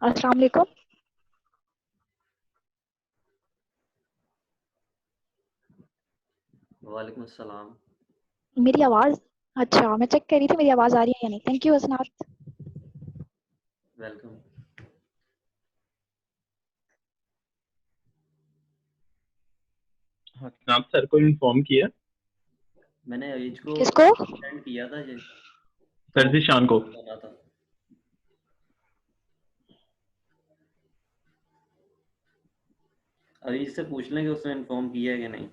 अस्सलाम वालेकुम। वालेकुम अस्सलाम। मेरी आवाज़ अच्छा, मैं चेक कर रही थी मेरी आवाज़ आ रही है या नहीं। Thank you Hasnat. वेलकम। हाँ, आप सर को इन्फॉर्म किया? मैंने अरीज को किसको? सेंड किया था जी। सर जीशान को। करना था। अरीज से पूछ लें कि उसने इन्फॉर्म किया है कि नहीं।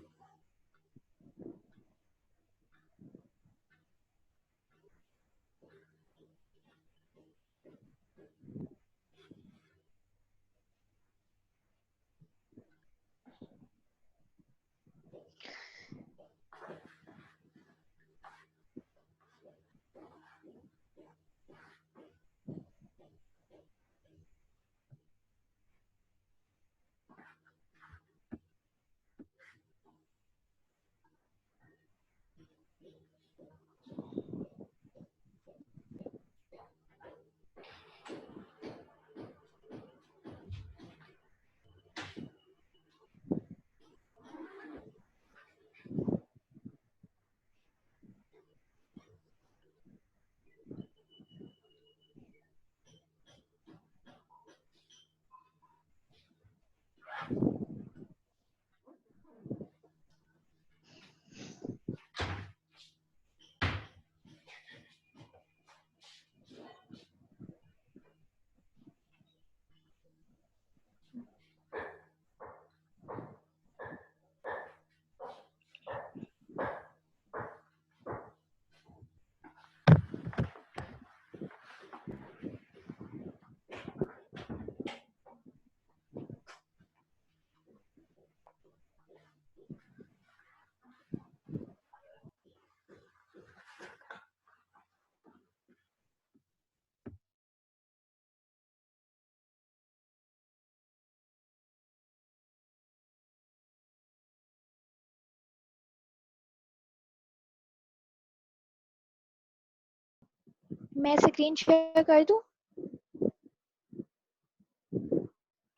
मैं स्क्रीन शेयर कर दूं?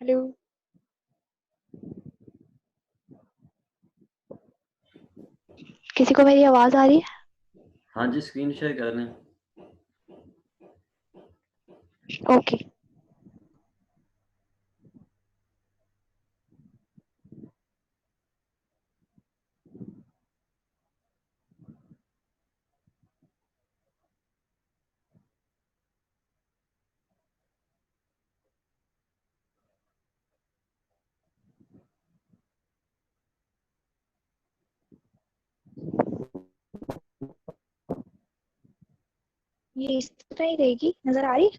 हेलो, किसी को मेरी आवाज़ आ रही है? हाँ जी, स्क्रीन शेयर कर लें। ओके। ये इस तरह ही रहेगी, नजर आ रही?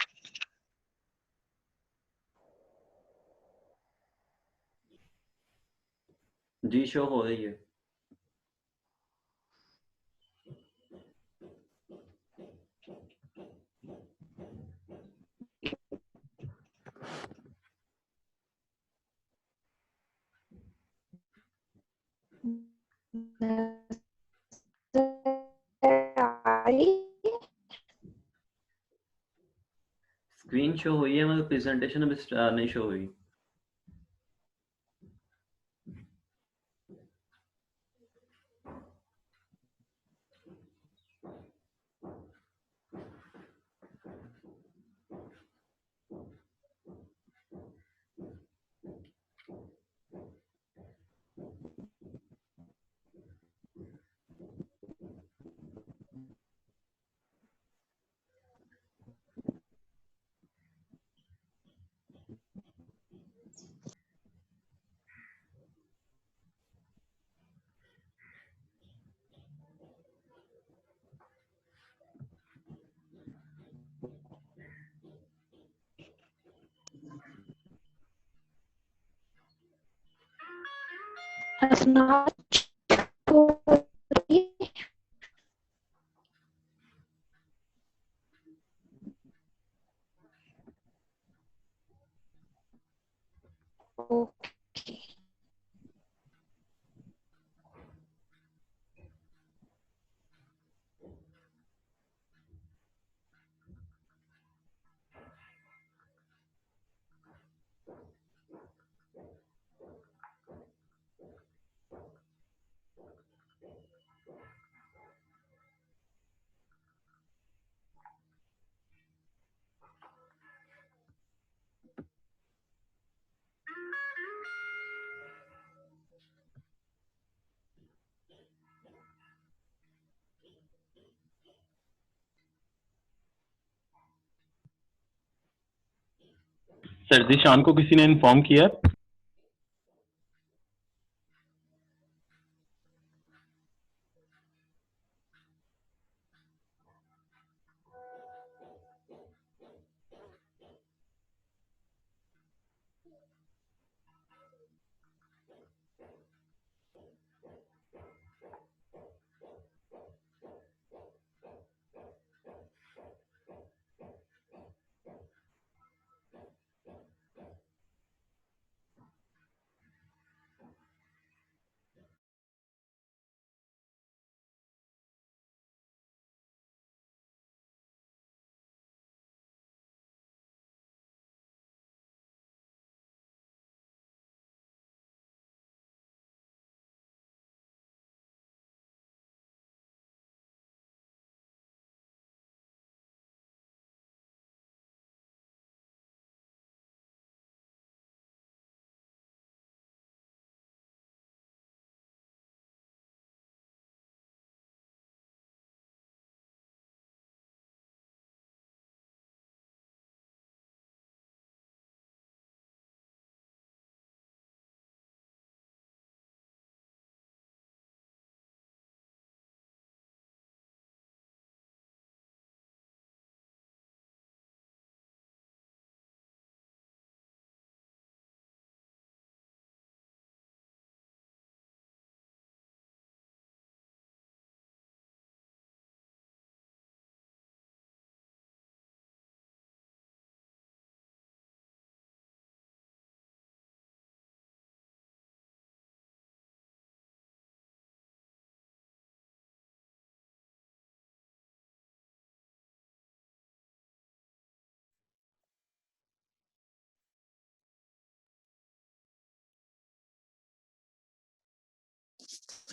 जी, शो हो रही है। नजर आ रही है? स्क्रीन शो हुई है मगर प्रेजेंटेशन अभी नहीं शो हुई। हसनात शो हो रही है? ओके। सर जीशान को किसी ने इन्फॉर्म किया?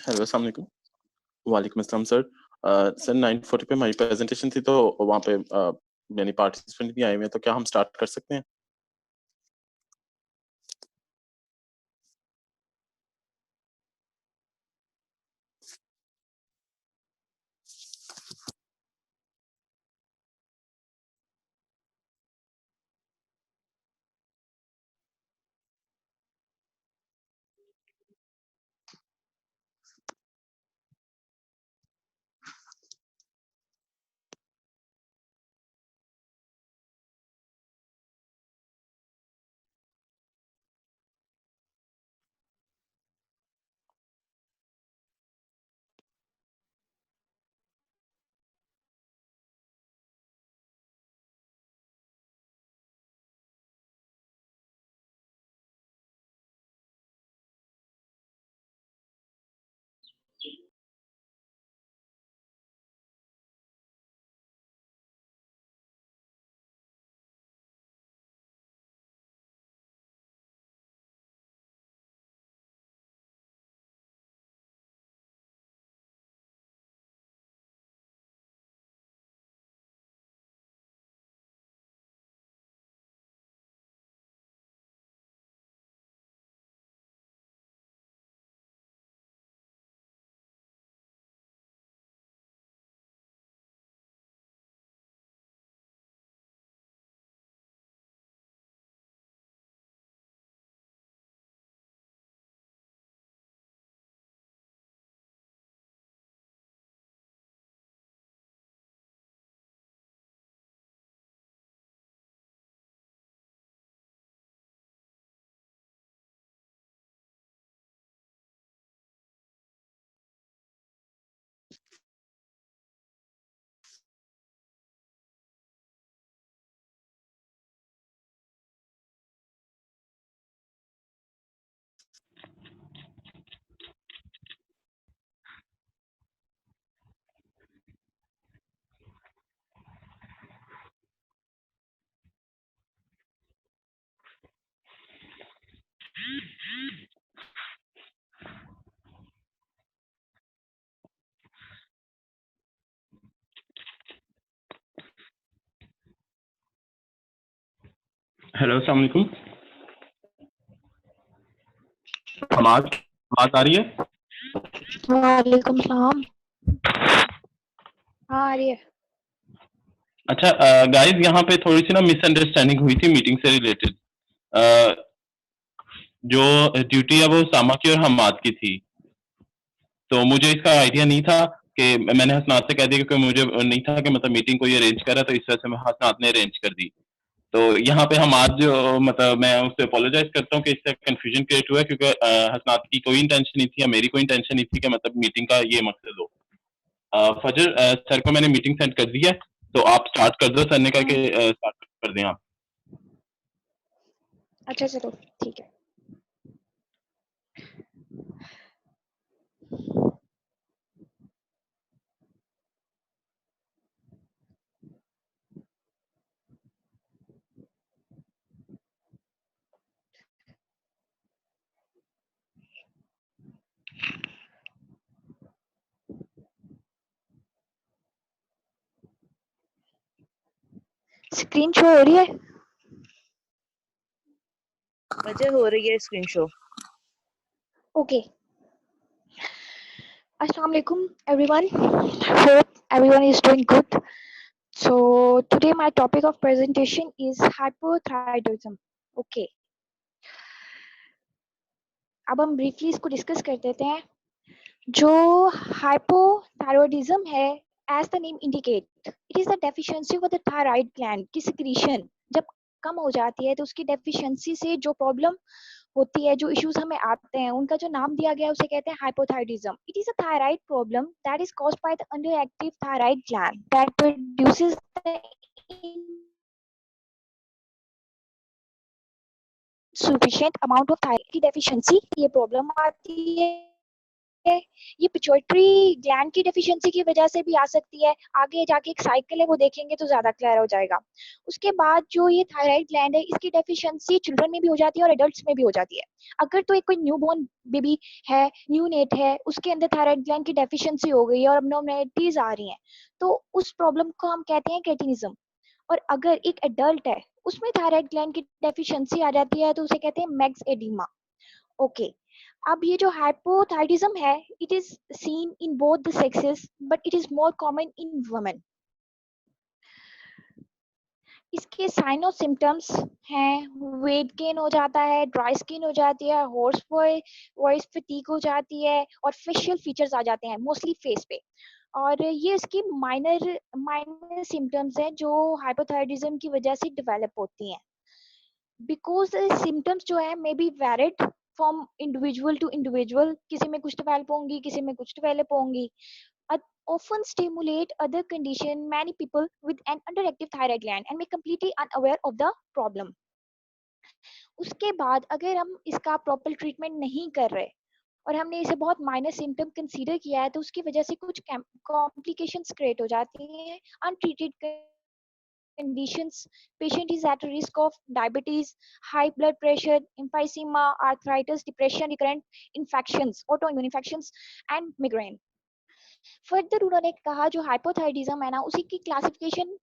हेलो, अस्सलाम वालेकुम। वालेकुम अस्सलाम सर। सर 9:40 पे हमारी प्रेजेंटेशन थी, तो वहाँ पे यानी पार्टिसिपेंट भी आए हुए हैं, तो क्या हम स्टार्ट कर सकते हैं? हेलो, अस्सलाम वालेकुम। आवाज आ रही है? वालेकुम सलाम। हाँ आ रही है। अच्छा गाइस, यहाँ पे थोड़ी सी ना मिसअंडरस्टैंडिंग हुई थी मीटिंग से रिलेटेड। जो ड्यूटी है वो सामा की और हमाद की थी। तो मुझे इसका आइडिया नहीं था कि मैंने हसनात से कह दिया, क्योंकि मुझे नहीं था कि मतलब मीटिंग कोई अरेंज करा, तो इस वजह से मैं हसनात ने अरेंज कर दी। तो यहाँ पे हमाद जो मतलब मैं उससे अपोलोजाइज करता हूँ कि इससे कंफ्यूजन क्रिएट हुआ है, क्योंकि हसनात की कोई इंटेंशन नहीं थी या मेरी कोई इंटेंशन नहीं थी कि मतलब मीटिंग का ये मकसद हो। फजर सर को मैंने मीटिंग सेंड कर दी है, तो आप स्टार्ट कर दो, सर ने कहा कि स्टार्ट कर दें आप। अच्छा चलो ठीक है। स्क्रीन शो हो रही है? मुझे हो रही है screen show. Okay. Assalamu alaikum everyone. Hope everyone is doing good. So today my topic of presentation is hypothyroidism. Okay. अब हम briefly इसको discuss कर देते हैं। जो hypothyroidism है, as the name indicate, it is the deficiency of the thyroid gland की secretion जब कम हो जाती है तो उसकी deficiency से जो problem होती है, जो issues हमें आते हैं, उनका जो नाम दिया गया है उसे कहते हैं hypothyroidism. It is a thyroid problem that is caused by the underactive thyroid gland that produces the insufficient amount of thyroid की deficiency ये problem आती है। ये पिट्यूटरी ग्लैंड की डेफिशिएंसी की वजह से भी आ सकती है। आगे जाके एक साइकिल है वो देखेंगे तो ज्यादा क्लियर हो जाएगा। उसके बाद जो ये थायराइड ग्लैंड है इसकी डेफिशिएंसी चिल्ड्रन में भी हो जाती है और एडल्ट्स में भी हो जाती है। अगर तो एक कोई न्यूबॉर्न बेबी है, न्यूनेट है, उसके अंदर थायराइड ग्लैंड की डेफिशिएंसी हो गई है और अबनॉर्मलिटीज आ रही हैं, तो उस प्रॉब्लम को हम कहते हैं क्रेटिनिज्म। और अगर एक एडल्ट है उसमें थायराइड ग्लैंड की डेफिशिएंसी आ जाती है तो उसे कहते हैं मैक्स एडिमा। ओके, अब ये जो हाइपोथायराइडिज्म है, it is seen in both the sexes but it is more common in women. इसके साइन और सिम्टम्स हैं, वेट गेन हो जाता है, ड्राई स्किन हो जाती है, होर्स वॉइस फटीग हो जाती है और फेशियल फीचर्स आ जाते हैं मोस्टली फेस पे। और ये इसकी माइनर सिम्टम्स हैं जो हाइपोथायराइडिज्म की वजह से डेवलप होती हैं। बिकॉज सिम्टम्स जो है may be varied from individual to individual, किसी में कुछ डेवलप होंगी, किसी में कुछ डेवलप होंगी। Often stimulate other condition many people with an underactive thyroid gland and may completely unaware of the problem. उसके बाद अगर हम इसका प्रॉपर ट्रीटमेंट नहीं कर रहे और हमने इसे बहुत माइनर सिम्टम कंसीडर किया है तो उसकी वजह से कुछ कॉम्प्लिकेशंस क्रिएट हो जाती हैं। Untreated conditions, patient is at risk of diabetes, high blood pressure, emphysema, arthritis, depression, recurrent infections, autoimmune infections and migraine. Further उन्होंने कहा जो हाइपोथायराइडिज्म है ना, उसी की क्लासिफिकेशन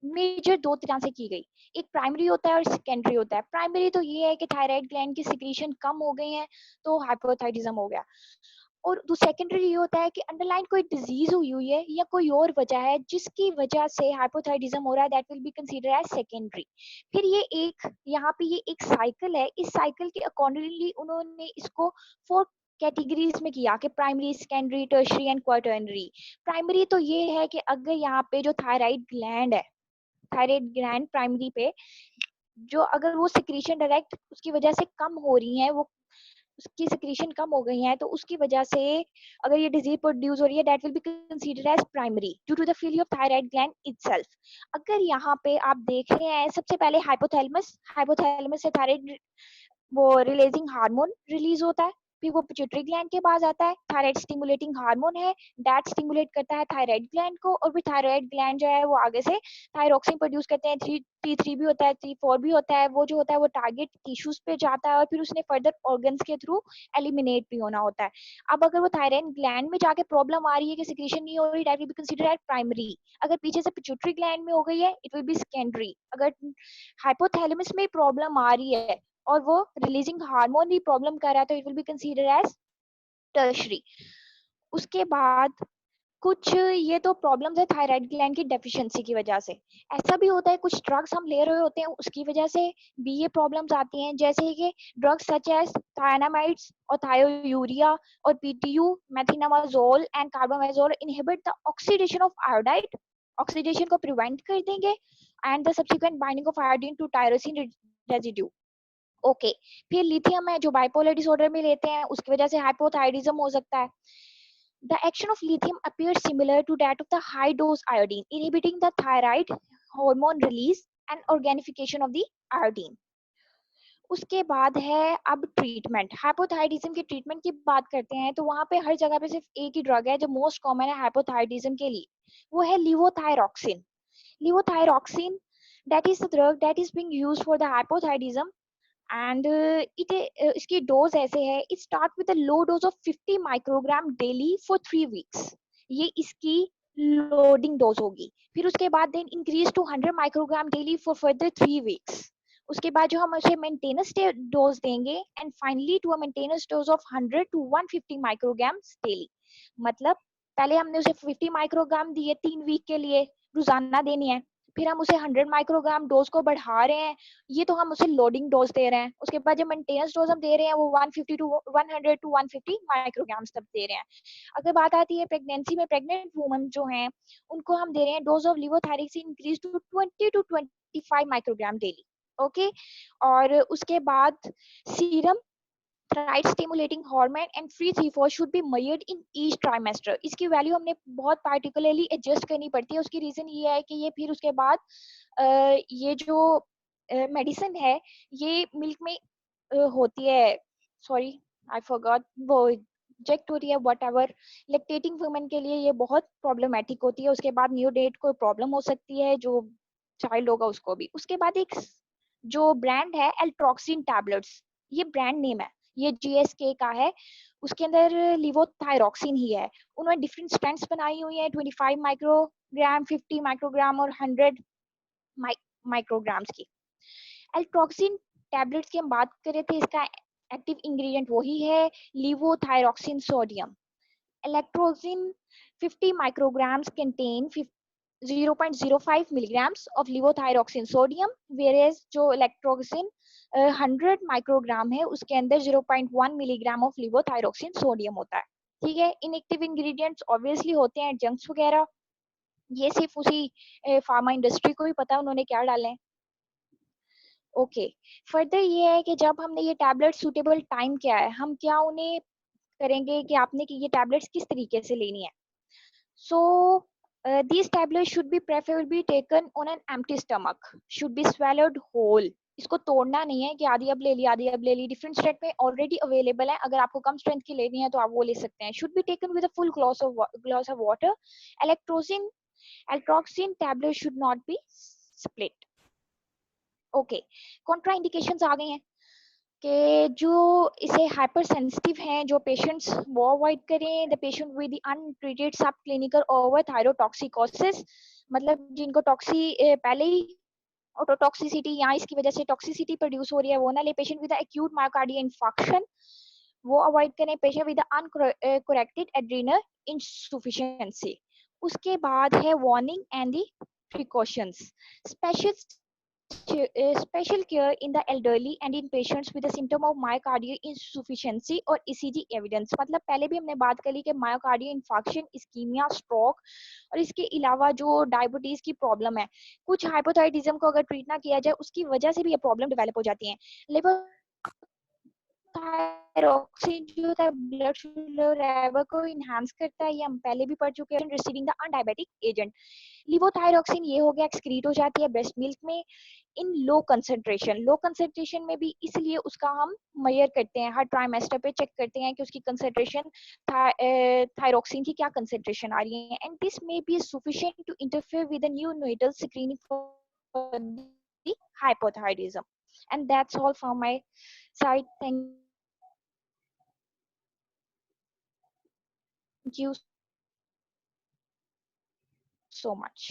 मेजर दो तरह से की गई। एक प्राइमरी होता है और सेकेंडरी होता है। प्राइमरी तो ये है कि थायराइड ग्लैंड की सिक्रीशन कम हो गई है तो हाइपोथायराइडिज्म हो गया। और सेकेंडरी ये होता है कि अंडरलाइन कोई डिजीज हुई है या कोई और वजह है जिसकी वजह से हाइपोथायराइडिज्म हो रहा है, that will be considered as secondary. फिर ये एक यहाँ पे ये एक साइकिल है, इस साइकिल के अकॉर्डिंगली उन्होंने इसको 4 कैटेगरीज में किया कि primary, secondary, tertiary and quaternary. Primary तो ये है कि अगर यहाँ पे जो थायराइड ग्लैंड है, थायराइड ग्लैंड प्राइमरी पे जो अगर वो सिक्रीशन डायरेक्ट उसकी वजह से कम हो रही है, वो उसकी सिक्रीशन कम हो गई है, तो उसकी वजह से अगर ये डिजीज प्रोड्यूस हो रही है, that will be considered as primary due to the failure of thyroid gland itself. अगर यहाँ पे आप देख रहे हैं, सबसे पहले हाइपोथैलेमस से थायराइड वो रिलीजिंग हार्मोन रिलीज होता है, फिर वो पिट्यूटरी ग्लैंड के पास आता है, थायराइड स्टिमुलेटिंग हार्मोन है, दैट स्टिमुलेट करता है थायराइड ग्लैंड को, और फिर थायराइड ग्लैंड जो है वो आगे से थायरोक्सिन प्रोड्यूस करते हैं, T3 भी होता है, T4 भी होता है, वो जो होता है वो टारगेट टिश्यूज पे जाता है और फिर उसने फर्दर ऑर्गन्स के थ्रू एलिमिनेट भी होना होता है। अब अगर वो थायराइड ग्लैंड में जाके प्रॉब्लम आ रही है कि सिक्रीशन नहीं हो रही, that will be considered as primary. अगर पीछे से पिट्यूटरी ग्लैंड में हो गई है, इट विल बी सेकेंडरी। अगर हाइपोथैलेमस में प्रॉब्लम आ रही है और वो रिलीजिंग हार्मोन भी प्रॉब्लम कर रहा है तो it will be considered as tertiary. उसके बाद कुछ ये तो प्रॉब्लम्स है थायराइड ग्लैंड की डेफिशिएंसी की वजह से। ऐसा भी होता है कुछ ड्रग्स हम ले रहे होते हैं उसकी वजह से भी ये प्रॉब्लम्स आती हैं, जैसे कि ड्रग्स सच एज थायनामाइड्स और थायोयूरिया और PTU, methimazole and carbimazole inhibit the oxidation of iodide, oxidation को प्रिवेंट कर देंगे, and the subsequent binding of iodine to tyrosine residue. Okay, फिर लिथियम है जो बाइपोलर डिसऑर्डर में लेते हैं, उसकी वजह से हाइपोथायरिज्म हो सकता है। The action of lithium appears similar to that of the high dose iodine, inhibiting the thyroid hormone release and organification of the iodine. उसके बाद है अब ट्रीटमेंट, हाइपोथायरिज्म के ट्रीटमेंट की बात करते हैं तो वहां पे हर जगह पे सिर्फ एक ही ड्रग है जो मोस्ट कॉमन है हाइपोथायरिज्म के लिए, वो है लिवोथायरॉक्सिन। लिवोथायरॉक्सिन that is the drug that is being used for the hypothyroidism, and इसकी डोज ऐसे है, it start with a low dose of 50 microgram daily for 3 weeks, ये इसकी लोडिंग डोज होगी। फिर उसके बाद then increase to 100 microgram daily for further 3 weeks. उसके बाद जो हम उसे मेंटेनेंस डोज देंगे and finally to a maintenance dose of 100 to 150 microgram daily. मतलब पहले हमने उसे 50 माइक्रोग्राम दिए 3 वीक के लिए, रोजाना देनी है, फिर हम उसे 100 माइक्रोग्राम डोज को बढ़ा रहे हैं, ये तो हम उसे लोडिंग डोज दे रहे हैं। उसके बाद जो मेंटेनेंस डोज हम दे रहे हैं वो 150 टू 100 टू 150 माइक्रोग्राम्स तक दे रहे हैं। अगर बात आती है प्रेगनेंसी में, प्रेग्नेंट वुमन जो हैं उनको हम दे रहे हैं dose of levothyroxine increase to 20 to 25 microgram daily. Okay, और उसके बाद serum thyroid stimulating hormone and free C4 should be measured in each trimester। इसकी वैल्यू हमने बहुत पार्टिकुलरली एडजस्ट करनी पड़ती है। उसकी रीजन ये है कि ये फिर उसके बाद ये जो मेडिसिन है ये मिल्क में होती है, सॉरी आई फॉरगॉट, वो इंजेक्ट होती है वट एवर, लेक्टेटिंग वुमेन के लिए ये बहुत प्रॉब्लमेटिक होती है। उसके बाद न्यू डेट को प्रॉब्लम हो सकती है, जो चाइल्ड होगा उसको भी। उसके बाद एक जो ब्रांड है एल्ट्रोक्सिन टैबलेट्स, ये ब्रांड नेम है, ये जीएसके का है, उसके अंदर लिवोथायरॉक्सिन ही है। उन्होंने डिफरेंट स्ट्रेंथ्स बनाई हुई है, 25 माइक्रोग्राम, 50 माइक्रोग्राम और 100 माइक्रोग्राम्स की। एल्ट्रोक्सिन टैबलेट्स की हम बात कर रहे थे, इसका एक्टिव इंग्रेडिएंट वही है लिवोथायरॉक्सिन sodium. एल्ट्रोक्सिन 50 micrograms contain 0.05 milligrams of levothyroxine sodium, whereas जो electroxin 100 माइक्रोग्राम है उसके अंदर 0.1 मिलीग्राम ऑफ levothyroxine sodium होता है। ठीक है, इनएक्टिव इंग्रेडिएंट्स ऑब्वियसली होते हैं जंक्स वगैरह, ये सिर्फ उसी फार्मा इंडस्ट्री को ही पता है उन्होंने क्या डाले हैं। ओके, फर्दर ये है कि जब हमने ये टैबलेट सूटेबल टाइम क्या है, हम क्या उन्हें करेंगे कि आपने कि ये टैबलेट्स किस तरीके से लेनी है। सो these tablets should be preferably taken on an empty stomach, should be swallowed whole। इसको तोड़ना नहीं है कि आधी अब ले ली आधी अब ले ली, डिफरेंट स्ट्रेंथ में ऑलरेडी अवेलेबल है, अगर आपको कम स्ट्रेंथ की लेनी है तो आप वो ले सकते हैं। should be taken with a full glass of water। Eltroxin tablet should not be split। Okay, contraindications आ गई हैं कि जो इसे हाइपर सेंसिटिव हैं जो पेशेंट्स वो अवॉइड करें। द पेशेंट विद अनट्रीटेड सब क्लिनिकल ओवर थायरोटॉक्सिकोसिस, मतलब जिनको पहले ही ऑटोटॉक्सिसिटी या इसकी वजह से टॉक्सिसिटी प्रोड्यूस हो रही है वो ना ले। Patient with acute myocardial infarction वो अवॉइड करें। Patient with uncorrected adrenal insufficiency. उसके बाद है warning and the precautions. Special care in the elderly and in patients with a symptom of myocardial insufficiency और ECG evidence। मतलब पहले भी हमने बात करी कि मायोकार्डियल इंफार्क्शन, इस्कीमिया, स्ट्रोक और इसके अलावा जो डायबिटीज की प्रॉब्लम है, कुछ हाइपोथायरिज्म को अगर ट्रीट ना किया जाए उसकी वजह से भी ये प्रॉब्लम डेवलप हो जाती है। थायरॉक्सिन जो है ब्लड शुगर लेवल को इनहांस करता है, ये हम पहले भी पढ़ चुके हैं। रिसीविंग द अनडायबिटिक एजेंट, लिवोथायरॉक्सिन ये हो गया एक्सक्रीट हो जाती है ब्रेस्ट मिल्क में इन लो कंसंट्रेशन। लो कंसंट्रेशन में भी इसलिए उसका हम मेजर करते हैं, हर ट्राइमेस्टर पे चेक करते हैं कि उसकी कंसंट्रेशन थायरॉक्सिन की क्या कंसंट्रेशन आ रही है, and this may be sufficient to interfere with the neonatal screening for the hypothyroidism. And that's all from my side. Thank you so much।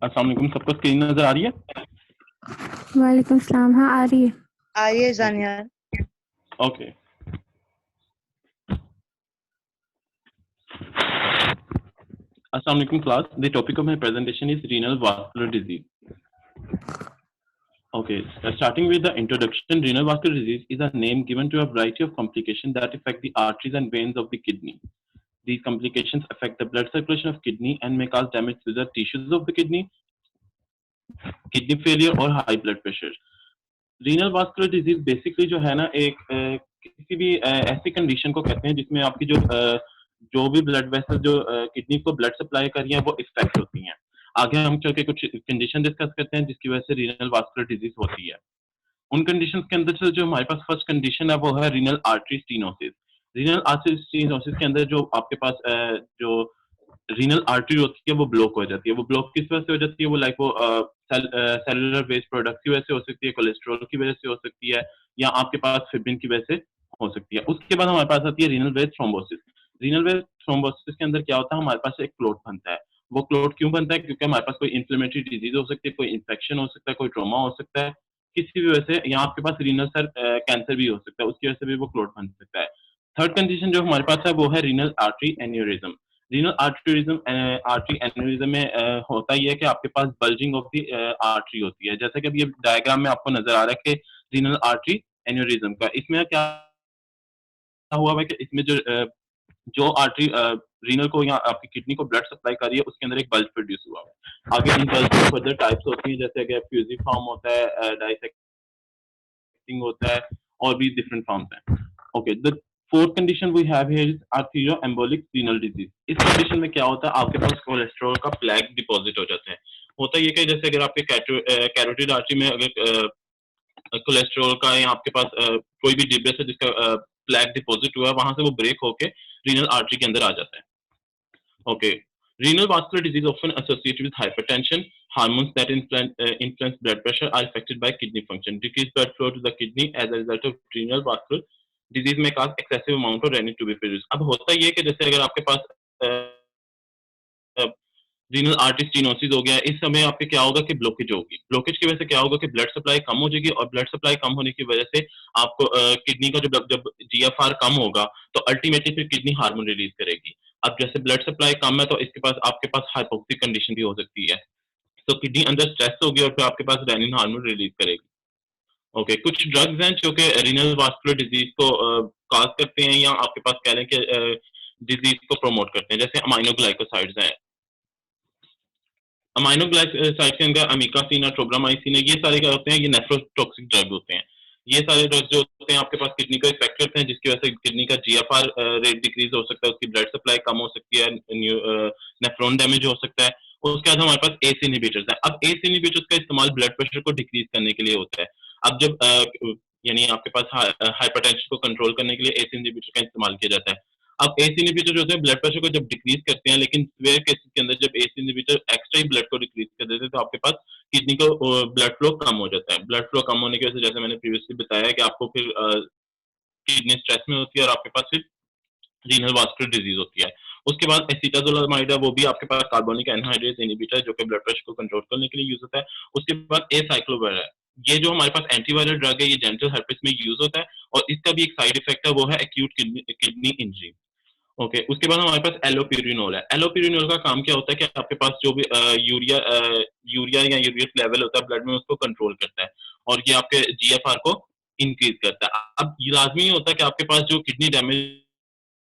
अस्सलाम वालेकुम, सबको स्क्रीन नजर आ रही है? वालेकुम सलाम। हाँ आ रही है। आ रही है जानिया। Okay. Assalamu alaikum class. The topic of my presentation is renal vascular disease. Okay, starting with the introduction, renal vascular disease is a name given to a variety of complications that affect the arteries and veins of the kidney. These complications affect the blood circulation of kidney and may cause damage to the tissues of the kidney failure or high blood pressure. Renal vascular disease basically जो है ना एक किसी भी ऐसी condition को कहते हैं जिसमें आपकी जो भी ब्लड वेसल जो किडनी को ब्लड सप्लाई कर रही है वो इफेक्ट होती हैं। आगे हम चल के कुछ कंडीशन डिस्कस करते हैं जिसकी वजह से रीनल वास्कुलर डिजीज होती है। उन कंडीशंस के अंदर से जो हमारे पास फर्स्ट कंडीशन है वो है renal artery stenosis. Renal artery stenosis के अंदर जो आपके पास जो रीनल आर्टरी होती है वो ब्लॉक हो जाती है। वो ब्लॉक किस वजह से हो जाती है? वो लाइक वो सेलुलर वेस्ट प्रोडक्ट की वजह से हो सकती है, कोलेस्ट्रॉल की वजह से हो सकती है, या आपके पास फिब्रिन की वजह से हो सकती है। उसके बाद हमारे पास आती है रीनल वेस्ट थ्रोम्बोसिस। रीनल वेस्ट थ्रोम्बोसिस के अंदर क्या होता है? हमारे पास एक क्लॉट बनता है। वो क्लॉट क्यों बनता है? क्योंकि हमारे पास कोई इन्फ्लेमेटरी डिजीज हो सकती है, कोई इन्फेक्शन हो सकता है, कोई ट्रॉमा हो सकता है, किसी भी वजह से, या आपके पास रीनल कैंसर भी हो सकता है, उसकी वजह से भी वो क्लॉट बन सकता है। थर्ड कंडीशन जो हमारे पास है वो है renal artery aneurysm. Renal artery aneurysm में होता ही है कि आपके पास बल्जिंग ऑफ द आर्टरी होती है। जैसा कि अभी ये डायग्राम में आपको नजर आ रहा है कि रीनल आर्टरी एन्यूरिज्म का, इसमें क्या हुआ है कि इसमें जो आर्टरी रीनल को या आपकी किडनी को ब्लड सप्लाई कर रही है उसके अंदर एक बल्ज प्रोड्यूस हुआ है। आगे इन बल्ज में फर्दर टाइप्स होती हैं, जैसे कि फ्यूजिफॉर्म होता है, डाइसेक्टिंग होता है, और भी डिफरेंट फॉर्म्स हैं। Okay, the fourth condition we have here is atheroembolic renal disease. इस कंडीशन में क्या होता है? आपके पास कोलेस्ट्रॉल का प्लेक डिपॉजिट हो जाता है। होता ये कि जैसे अगर आपके कैरोटिड आर्टरी में अगर कोलेस्ट्रॉल का या आपके पास कोई भी डिब्बे से जिसका प्लेक डिपॉजिट हुआ है, वहां से वो ब्रेक होके रीनल आर्टरी के अंदर आ जाता है। Okay, renal vascular disease often associated with hypertension. Hormones that influence blood pressure are affected by kidney function. Decreased blood flow to the kidney as a result of renal vascular disease may cause excessive amount of renin to be produced. अब होता ये कि जैसे अगर आपके पास renal artery stenosis हो गया, इस समय आपके क्या होगा कि ब्लॉकेज होगी। ब्लॉकेज की वजह से क्या होगा कि ब्लड सप्लाई कम हो जाएगी, और ब्लड सप्लाई कम होने की वजह से आपको किडनी का जब जीएफआर कम होगा तो अल्टीमेटली फिर किडनी हार्मोन रिलीज करेगी। अब जैसे ब्लड सप्लाई कम है तो इसके पास आपके पास हाइपोक्सिक कंडीशन भी हो सकती है, तो किडनी अंदर स्ट्रेस होगी और फिर आपके पास रेनिन हार्मोन रिलीज करेगी। ओके, कुछ ड्रग्स हैं जो कि रीनल वास्कुलर डिजीज को कॉज करते हैं, या आपके पास कह लें कि डिजीज को प्रमोट करते हैं, जैसे अमाइनोग्लाइकोसाइड्स हैं। अमाइनोग्लाइकोसाइड के अंदर अमीकासिन और ट्रोब्रामाइसिन है, ये सारे क्या होते हैं? ये नेफ्रोटॉक्सिक ड्रग होते हैं। ये सारे ड्रग्स जो होते हैं आपके पास किडनी को इफेक्ट करते हैं, जिसकी वजह से किडनी का जीएफआर रेट डिक्रीज हो सकता है, उसकी ब्लड सप्लाई कम हो सकती है, नेफ्रॉन डैमेज हो सकता है। उसके बाद हमारे पास एस इनहिबिटर्स है। अब एस इनहिबिटर्स का इस्तेमाल ब्लड प्रेशर को डिक्रीज करने के लिए होता है। अब जब यानी आपके पास हाइपरटेंशन को कंट्रोल करने के लिए एस इनहिबिटर का इस्तेमाल किया जाता है। अब एस इनहिबिटर जो होते हैं ब्लड प्रेशर को जब डिक्रीज करते हैं, लेकिन सिवियर केसेस के अंदर जब एस इनहिबिटर एक्स्ट्रा ही ब्लड को डिक्रीज कर देते हैं तो आपके पास किडनी को ब्लड फ्लो कम हो जाता है। ब्लड फ्लो कम होने की वजह से, जैसे मैंने प्रीवियसली बताया, कि आपको फिर किडनी स्ट्रेस में होती है और आपके पास फिर रीनल वास्कुलर डिजीज होती है। उसके बाद एसिटाजोलामाइड है, वो भी आपके पास कार्बोनिक एनहाइड्रेस इनहिबिटर है जो कि ब्लड प्रेशर को कंट्रोल करने के लिए यूज होता है। उसके बाद एसाइक्लोवायर है, ये जो हमारे पास एंटीवायरल ड्रग है, ये जेनिटल हर्पेस में यूज होता है, और इसका भी एक साइड इफेक्ट है, वो है एक्यूट किडनी इंजरी। ओके, उसके बाद हमारे पास एलोपिरिनोल है। एलोपिरिनोल का काम क्या होता है कि आपके पास जो भी यूरिया या यूरिक लेवल होता है ब्लड में, उसको कंट्रोल करता है, और ये आपके जीएफआर को इंक्रीज करता है। अब ये लाजमी होता है कि आपके पास जो किडनी डैमेज,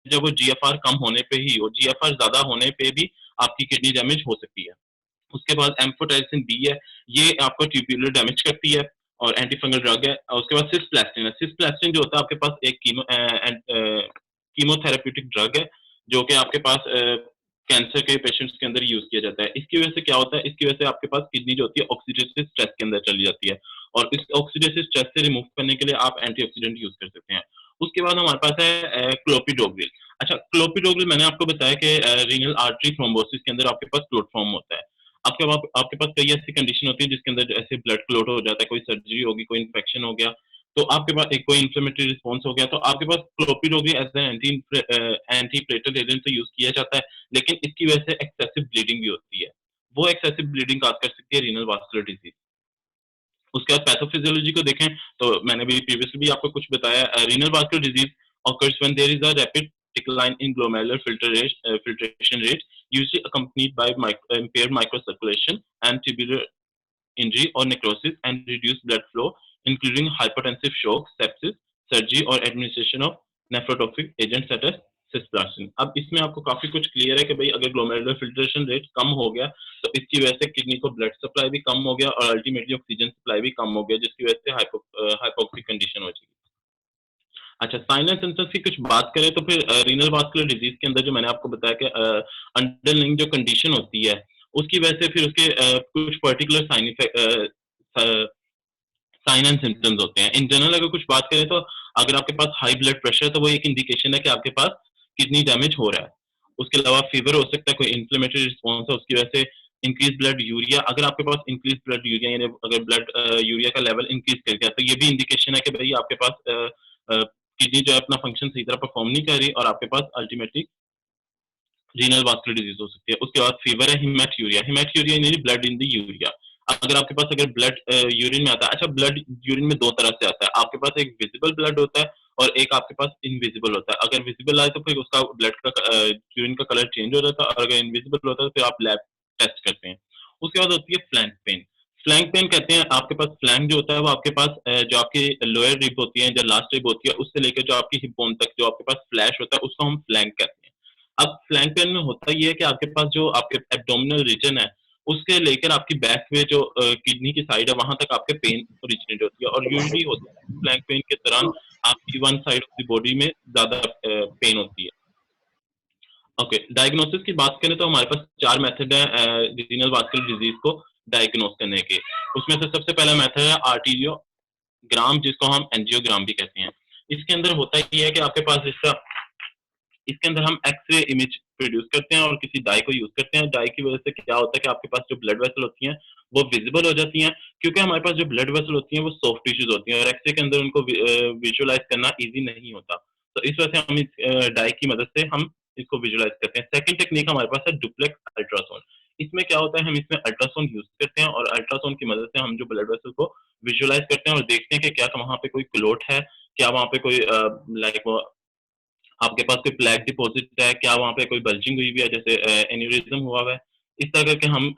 जब वो जीएफआर कम होने पे ही, और जीएफआर ज्यादा होने पे भी आपकी किडनी डैमेज हो सकती है। उसके बाद एम्फोटेरिसिन बी है, ये आपको ट्यूब्यूलर डैमेज करती है और एंटीफंगल ड्रग है। और उसके बाद सिस्प्लास्टिन है। सिस्प्लास्टिन जो होता है आपके पास एक कीमोथेरेप्यूटिक ड्रग है, जो कि आपके पास कैंसर के पेशेंट्स के अंदर यूज किया जाता है। इसकी वजह से क्या होता है? इसकी वजह से आपके पास किडनी जो होती है ऑक्सीडेटिव स्ट्रेस के अंदर चली जाती है, और इस ऑक्सीडेटिव स्ट्रेस से रिमूव करने के लिए आप एंटीऑक्सीडेंट यूज कर सकते हैं। उसके बाद हमारे पास है क्लोपिडोग्रिल। अच्छा, क्लोपिडोग्रिल मैंने आपको बताया कि रीनल आर्टरी थ्रोम्बोसिस के अंदर आपके पास क्लोट फॉर्म होता है। आपके पास कई ऐसी कंडीशन होती है जिसके अंदर ऐसे ब्लड क्लोट हो जाता है, कोई सर्जरी होगी, कोई इन्फेक्शन हो गया, तो आपके पास एक कोई इन्फ्लेमेटरी रिस्पॉन्स हो गया, तो आपके पास clopidogrel as an anti platelet agent तो यूज किया जाता है, लेकिन इसकी वजह से एक्सेसिव ब्लीडिंग भी होती है। वो एक्सेसिव ब्लीडिंग काज कर सकती है रीनल वास्कुलर डिजीज। उसके बाद पैथोफिजियोलॉजी को देखें तो मैंने भी प्रीवियसली भी आपको कुछ बताया, renal vascular disease occurs when there is a rapid decline in glomerular filtration rate, usually accompanied by impaired microcirculation and tubular injury or necrosis and reduced blood flow, including hypertensive shock, sepsis, surgery or administration of nephrotoxic agents such as सिस्प्लासिन। अब इसमें आपको काफी कुछ clear है कि भाई अगर glomerular filtration rate कम हो गया तो इसकी वजह से किडनी को ब्लड सप्लाई भी कम हो गया और अल्टीमेटली ऑक्सीजन सप्लाई भी कम हो गया, जिसकी वजह से हाइपोक्सिक कंडीशन हो जाएगी। अच्छा, साइन एंड सिम्पटम्स की कुछ बात करें तो फिर रीनल वास्कुलर डिजीज के अंदर जो मैंने आपको बताया कि अंडरलाइंग जो कंडीशन होती है उसकी वजह से फिर उसके कुछ पर्टिकुलर साइन एंड सिम्टम्स होते हैं। इन जनरल अगर कुछ बात करें तो अगर आपके पास हाई ब्लड प्रेशर तो वो एक इंडिकेशन है कि आपके पास किडनी डैमेज हो रहा है। उसके अलावा फीवर हो सकता है, कोई इन्फ्लेमेटरी रिस्पॉन्स है उसकी वजह से। इंक्रीज ब्लड यूरिया, अगर आपके पास इंक्रीज ब्लड यूरिया यानी अगर ब्लड यूरिया का लेवल इंक्रीज कर गया तो ये भी इंडिकेशन है कि भाई आपके पास किडनी जो है अपना फंक्शन सही तरह परफॉर्म नहीं कर रही और आपके पास अल्टीमेटली रीनल वास्कुलर डिजीज हो सकती है। उसके बाद फीवर है, हिमैट्यूरिया, हिमैट्यूरिया यानी ब्लड इन द यूरिया। अगर आपके पास अगर ब्लड यूरिन में आता है, अच्छा ब्लड यूरिन में दो तरह से आता है, आपके पास एक विजिबल ब्लड होता है और एक आपके पास इनविजिबल होता है। अगर विजिबल आए तो फिर उसका ब्लड का यूरिन का कलर चेंज हो जाता है और अगर इनविजिबल होता है तो फिर आप लैब टेस्ट करते हैं। उसके बाद होती है फ्लैंक पेन। फ्लैंक पेन कहते हैं आपके पास फ्लैंक जो होता है वो आपके पास जो आपकी लोअर रिब होती है, जो लास्ट रिब होती है उससे लेकर जो आपकी हिप बोन तक जो आपके पास फ्लैश होता है उसको हम फ्लैंक कहते हैं। अब फ्लैंक पेन में होता ये है कि आपके पास जो आपके एब्डोमिनल रीजन है उसके लेकर आपकी बैक में जो किडनी की साइड है वहां तक आपके पेन ओरिजिनेट होती है और यूजुअली होता है फ्लैंक पेन के दौरान आपकी one side of the body में ज्यादा पेन होती है। ओके, डायग्नोसिस की बात करें तो हमारे पास चार मेथड है रीनल वास्कुलर डिजीज को डायग्नोस करने के। उसमें से सबसे पहला मेथड है आर्टीरियोग्राम, जिसको हम एंजियोग्राम भी कहते हैं। इसके अंदर होता ये है कि आपके पास इसके अंदर हम एक्सरे इमेज प्रोड्यूस करते हैं और किसी डाई को यूज करते हैं। डाई की वजह से क्या होता है कि आपके पास जो ब्लड वेसल होती हैं वो विजिबल हो जाती हैं, क्योंकि हमारे पास जो ब्लड वेसल होती हैं वो सॉफ्ट टिश्यूज होती हैं और एक्सरे के अंदर उनको विजुअलाइज करना इजी नहीं होता। तो इस वजह से हम इस डाई की मदद से हम इसको विजुअलाइज करते हैं। सेकंड टेक्निक हमारे पास है डुप्लेक्स अल्ट्रासाउंड। इसमें क्या होता है, हम इसमें अल्ट्रासाउंड यूज करते हैं और अल्ट्रासाउंड की मदद से हम जो ब्लड वेसल को विजुअलाइज करते हैं और देखते हैं कि क्या वहां पे कोई क्लोट है, क्या वहां पे कोई लाइक आपके पास कोई प्लैक डिपॉजिट है, क्या वहाँ पे कोई बल्जिंग हुई भी है, जैसे एन्यूरिज्म हुआ हुआ है। इस तरह करके हम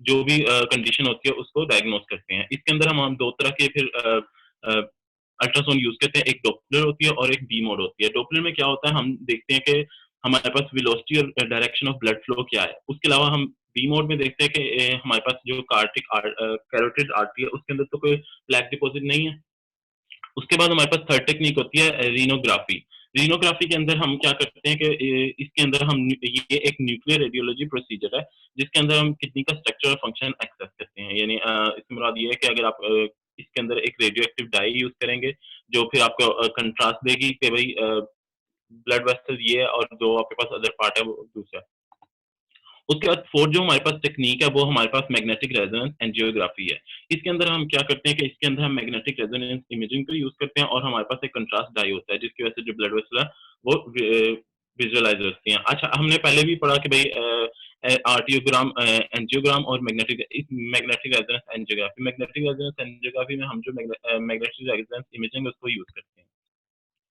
जो भी कंडीशन होती है उसको डायग्नोस करते हैं। इसके अंदर हम दो तरह के फिर अल्ट्रासाउंड यूज करते हैं, एक डॉपलर होती है और एक बी मोड होती है। डॉपलर में क्या होता है, हम देखते हैं कि हमारे पास वेलोसिटी और डायरेक्शन ऑफ ब्लड फ्लो क्या है। उसके अलावा हम बी मोड में देखते हैं कि हमारे पास जो कैरोटिड आर्टरी है उसके अंदर तो कोई प्लैक डिपॉजिट नहीं है। उसके बाद हमारे पास थर्ड टेक्निक होती है रीनोग्राफी। रीनोग्राफी के अंदर हम क्या करते हैं कि इसके अंदर हम ये एक न्यूक्लियर रेडियोलॉजी प्रोसीजर है जिसके अंदर हम किडनी का स्ट्रक्चर और फंक्शन एक्सेस करते हैं। यानी इससे मुराद ये है कि अगर आप इसके अंदर एक रेडियो एक्टिव डाई यूज करेंगे जो फिर आपको कंट्रास्ट देगी कि भाई ब्लड वेसल ये है और जो आपके पास अदर पार्ट है वो दूसरा। उसके बाद फोर्थ जो हमारे पास टेक्निक है वो हमारे पास मैग्नेटिक रेजोनेंस एंजियोग्राफी है। इसके अंदर हम क्या करते हैं कि इसके अंदर हम मैग्नेटिक रेजोनेंस इमेजिंग को यूज करते हैं और हमारे पास एक कंट्रास्ट डाई होता है जिसकी वजह से जो ब्लड वेसल है वो विजुअलाइज होती हैं। अच्छा, हमने पहले भी पढ़ा कि भाई आर्टियोग्राम एंजियोग्राम और magnetic resonance angiography. Magnetic resonance angiography में हम जो मैग्नेटिक रेजोनेंस इमेजिंग है उसको यूज करते हैं।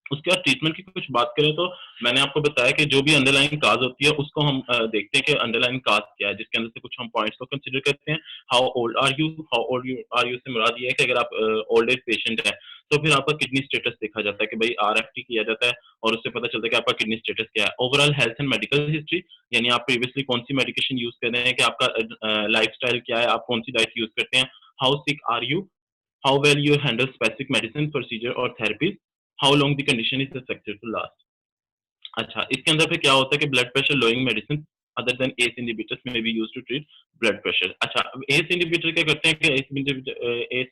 उसके बाद ट्रीटमेंट की कुछ बात करें तो मैंने आपको बताया कि जो भी अंडरलाइंग काज होती है उसको हम देखते हैं कि अंडरलाइंग काज क्या है, जिसके अंदर से कुछ हम पॉइंट्स को कंसीडर करते हैं। हाउ ओल्ड आर यू से मुराद ये है कि अगर आप ओल्ड एज पेशेंट है तो फिर आपका किडनी स्टेटस देखा जाता है कि भाई RFT किया जाता है और उससे पता चलता है कि आपका किडनी स्टेटस क्या है। Overall health and medical history, यानी आप प्रीवियसली कौन सी मेडिकेशन यूज कर रहे हैं, कि आपका लाइफस्टाइल क्या है, आप कौन सी डाइट यूज करते हैं। How sick are you, how well you handle specific medicine procedure और therapies, how long the condition is expected to last. अच्छा, इसके अंदर फिर क्या होता है कि blood pressure lowing medicine other than ACE inhibitors may be used to treat blood pressure. अच्छा, एस इनहिबिटर क्या करते हैं कि एस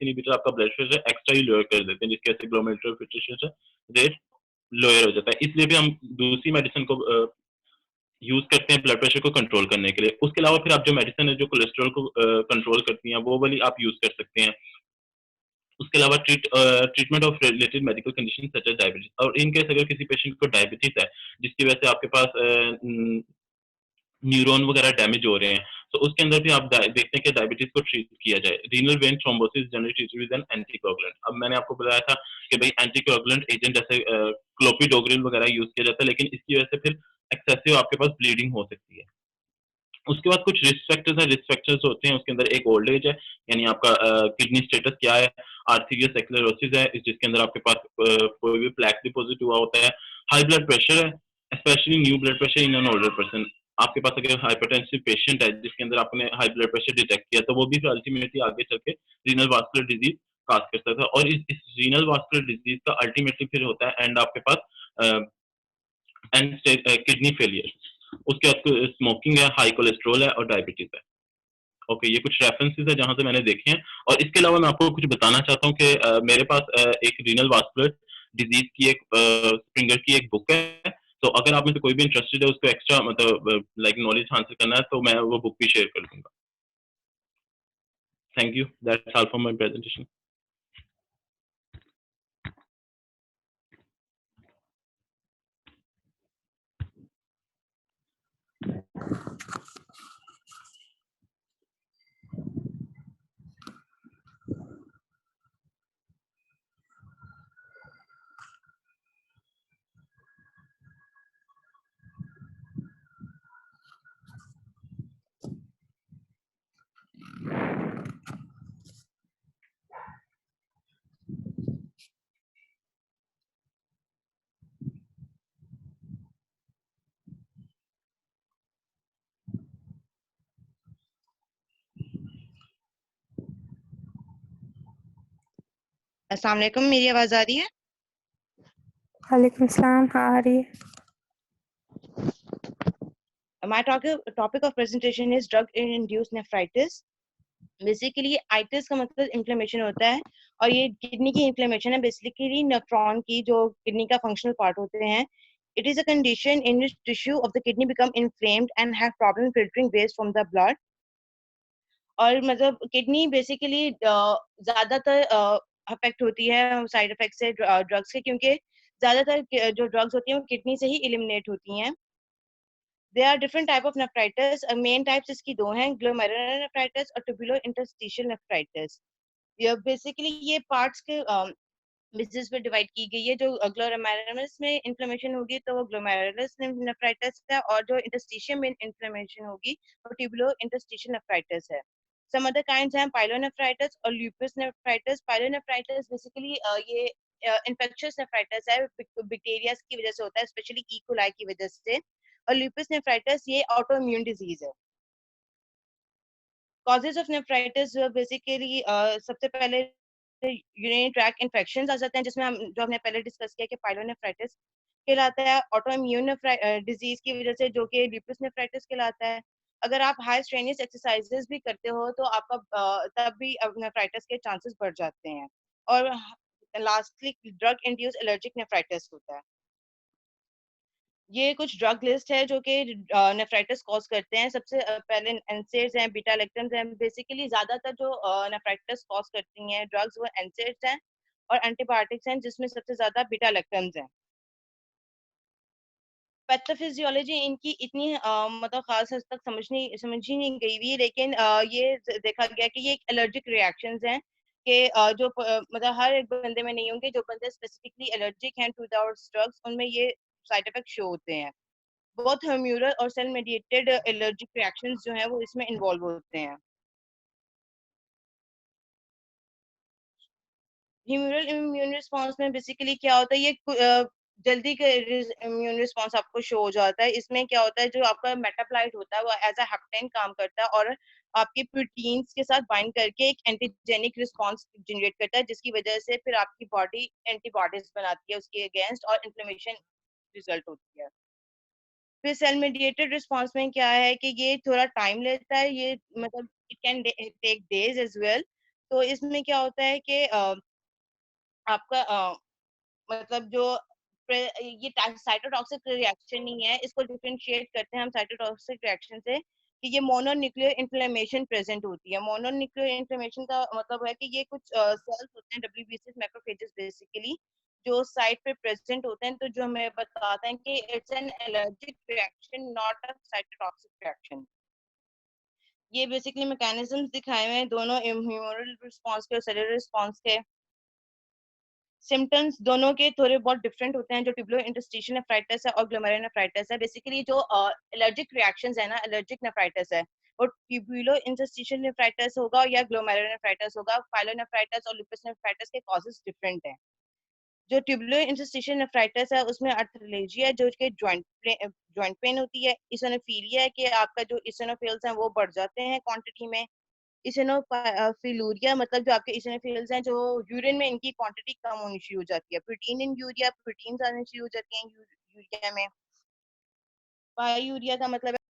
इनहिबिटर आपका ब्लड प्रेशर एक्स्ट्रा ही लोअर कर देते हैं, जिसकी वजह से ग्लोमेरुलर फिल्ट्रेशन रेट लोअर हो जाता है। इसलिए भी हम दूसरी मेडिसिन को यूज करते हैं ब्लड प्रेशर को कंट्रोल करने के लिए। उसके अलावा फिर आप जो मेडिसिन है जो कोलेस्ट्रॉल को कंट्रोल करती हैं वो वाली आप यूज कर सकते हैं। उसके अलावा treatment of related medical condition such as diabetes, और इन केस अगर किसी पेशेंट को डायबिटीज है जिसकी वजह से आपके पास न्यूरॉन वगैरह डैमेज हो रहे हैं, तो उसके अंदर भी आप देखते हैं कि डायबिटीज को ट्रीट किया जाए। Renal vein thrombosis generally treated with an anticoagulant. अब मैंने आपको बताया था कि भाई एंटीकोगुलेंट एजेंट जैसे क्लोपिडोग्रिल वगैरह यूज किया जाता है, लेकिन इसकी वजह से फिर एक्सेसिव आपके पास ब्लीडिंग हो सकती है। उसके बाद कुछ रिस्क फैक्टर्स हैं। रिस्क फैक्टर्स होते हैं, उसके अंदर एक ओल्ड एज है, यानी आपका किडनी स्टेटस क्या है, आर्थीरियल स्क्लेरोसिस है जिसके अंदर आपके पास कोई भी प्लैक डिपॉजिट हुआ होता है, हाई ब्लड प्रेशर है, specially new blood pressure in an older person. आपके पास अगर हाइपरटेंसिव पेशेंट है जिसके अंदर आपने हाई ब्लड प्रेशर डिटेक्ट किया, तो वो भी अल्टीमेटली आगे चल के रीनल वास्कुलर डिजीज काज कर सकता है। और इस रीनल वास्कुलर डिजीज का अल्टीमेटली फिर होता है एंड आपके पास एंड किडनी फेलियर। उसके बाद स्मोकिंग है, हाई कोलेस्ट्रॉल है और डायबिटीज है। ओके, ये कुछ रेफरेंसेस है जहां से मैंने देखे हैं। और इसके अलावा मैं आपको कुछ बताना चाहता हूँ कि मेरे पास एक रीनल वास्कुलर डिजीज की एक स्प्रिंगर की एक बुक है। तो अगर आप में से कोई भी इंटरेस्टेड है उसको एक्स्ट्रा मतलब लाइक नॉलेज हासिल करना है, तो मैं वो बुक भी शेयर कर दूंगा। Thank you, that's all for my presentation. अस्सलाम वालेकुम, मेरी आवाज आ रही है? वालेकुम सलाम। हाँ आ रही है। My topic of presentation is drug-induced nephritis. Basically itis का मतलब इन्फ्लेमेशन होता है, और ये किडनी की इन्फ्लेमेशन है। बेसिकली नेफ्रॉन की जो किडनी का फंक्शनल पार्ट होते हैं, it is a condition in which tissue of the kidney become inflamed and have problem filtering waste from the blood. और मतलब किडनी बेसिकली ज्यादातर अफेक्ट होती है साइड इफेक्ट से ड्रग्स के, क्योंकि ज्यादातर जो ड्रग्स होती हैं वो किडनी से ही एलिमिनेट होती हैं। There are different type of nephritis. Main types इसकी दो हैं, glomerular nephritis और tubular interstitial nephritis. ये बेसिकली ये पार्ट्स के बेसिस पे डिवाइड की गई है। जो ग्लोमेरुलस में इन्फ्लेमेशन होगी तो वो ग्लोमेरुलस नेफ्राइटिस है, और जो इंटरस्टिशियम में इन्फ्लेमेशन होगी वो ट्यूबुलर इंटरस्टिशियल नेफ्राइटिस है। सम अदर काइंड्स हैं पाइलोनेफ्राइटिस और ल्यूपस नेफ्राइटिस। पाइलोनेफ्राइटिस बेसिकली ये इन्फेक्शियस नेफ्राइटिस है, बैक्टीरिया की वजह से होता है, स्पेशली ई कोलाई की वजह से। और ल्यूपस नेफ्राइटिस ये ऑटो इम्यून डिजीज है। कॉजेज ऑफ नेफ्राइटिस बेसिकली सबसे पहले यूरिनरी ट्रैक्ट इन्फेक्शंस आ जाते हैं, जिसमें हम जो हमने पहले डिस्कस किया कि पाइलोनेफ्राइटिस कहलाता है। ऑटो इम्यून डिजीज की वजह से जो कि ल्यूपस नेफ्राइटिस कहलाता है। अगर आप हाई स्ट्रेनियस एक्सरसाइजेस भी करते हो तो आपका तब भी नेफ्राइटिस के चांसेस बढ़ जाते हैं। और lastly drug induced allergic nephritis होता है। ये कुछ ड्रग लिस्ट है जो कि नेफ्राइटिस कॉज करते हैं। सबसे पहले एनसेड्स हैं, बीटा लैक्टम्स हैं। बेसिकली ज्यादातर जो नेफ्राइटिस कॉज करती हैं ड्रग्स वो एनसेड्स हैं और एंटीबायोटिक्स हैं, जिसमें सबसे ज्यादा बीटा लैक्टम्स हैं। पैथोफिजियोलॉजी इनकी इतनी मतलब खास हद तक समझी नहीं गई हुई, लेकिन ये देखा गया कि ये एक एलर्जिक रिएक्शंस हैं कि मतलब हर एक बंदे में नहीं होंगे। जो बंदे स्पेसिफिकली एलर्जिक हैं टू ड्रग्स, उनमें ये साइड इफेक्ट शो होते हैं। बहुत ह्यूमरल और सेल मेडिएटेड एलर्जिक रिएक्शंस जो हैं वो इसमें इन्वॉल्व होते हैं। ह्यूमरल इम्यून रिस्पांस में बेसिकली क्या होता है, ये जल्दी का इम्यून रिस्पांस आपको शो हो जाता है। इसमें क्या होता है, जो आपका मेटाप्लाइट होता है वो एज अ हेप्टेन काम करता है और आपके प्रोटीन्स के साथ बाइंड करके एक एंटीजेनिक रिस्पांस जनरेट करता है, जिसकी वजह से फिर आपकी बॉडी एंटीबॉडीज बनाती है उसके अगेंस्ट और इन्फ्लेमेशन रिजल्ट होती है। फिर सेल मेडिएटेड रिस्पांस में क्या है कि ये थोड़ा टाइम लेता है, ये मतलब it can take days as well. तो इसमें क्या होता है कि आपका मतलब जो ये साइटोटॉक्सिक रिएक्शन नहीं है, इसको डिफरेंशिएट करते हैं हम साइटोटॉक्सिक रिएक्शन से कि ये मोनोन्यूक्लियर इन्फ्लेमेशन प्रेजेंट होती है। मोनोन्यूक्लियर इन्फ्लेमेशन का मतलब है कि ये कुछ सेल्स होते हैं, डब्ल्यूबीसीज मैक्रोफेजेस बेसिकली, जो साइट पे प्रेजेंट होते हैं, तो जो हमें बताते हैं कि it's an allergic reaction, not a cytotoxic reaction. ये बेसिकली मैकेनिज्म्स दिखाए हुए हैं दोनों इम्यूनल रिस्पांस के और सेलुलर रिस्पांस के। सिम्टम्स दोनों के थोड़े बहुत डिफरेंट होते हैं, जो ट्यूबुलो इंटरस्टिशियल नेफ्राइटिस है और ग्लोमेरुलर नेफ्राइटिस है। बेसिकली जो एलर्जिक रिएक्शंस है ना, एलर्जिक नेफ्राइटिस है, और ट्यूबुलो इंटरस्टिशियल नेफ्राइटिस होगा या ग्लोमेरुलर नेफ्राइटिस होगा। पाइलोनेफ्राइटिस और लुपस नेफ्राइटिस के कॉजेस डिफरेंट हैं। जो ट्यूबुलो इंटरस्टिशियल नेफ्राइटिस है उसमें आर्थराइटिस है, जो कि जॉइंट पेन होती है। इसिनोफिलिया है कि आपका जो इसिनोफिल्स हैं वो बढ़ जाते हैं क्वांटिटी में। इसिनोफिलूरिया मतलब जो आपके इसिनोफिल्स हैं, जो यूरिन में इनकी क्वांटिटी कम होनी शुरू हो जाती है। प्रोटीन इन यूरिया, प्रोटीन आने शुरू हो जाती हैं यूरिया में। पायूरिया का मतलब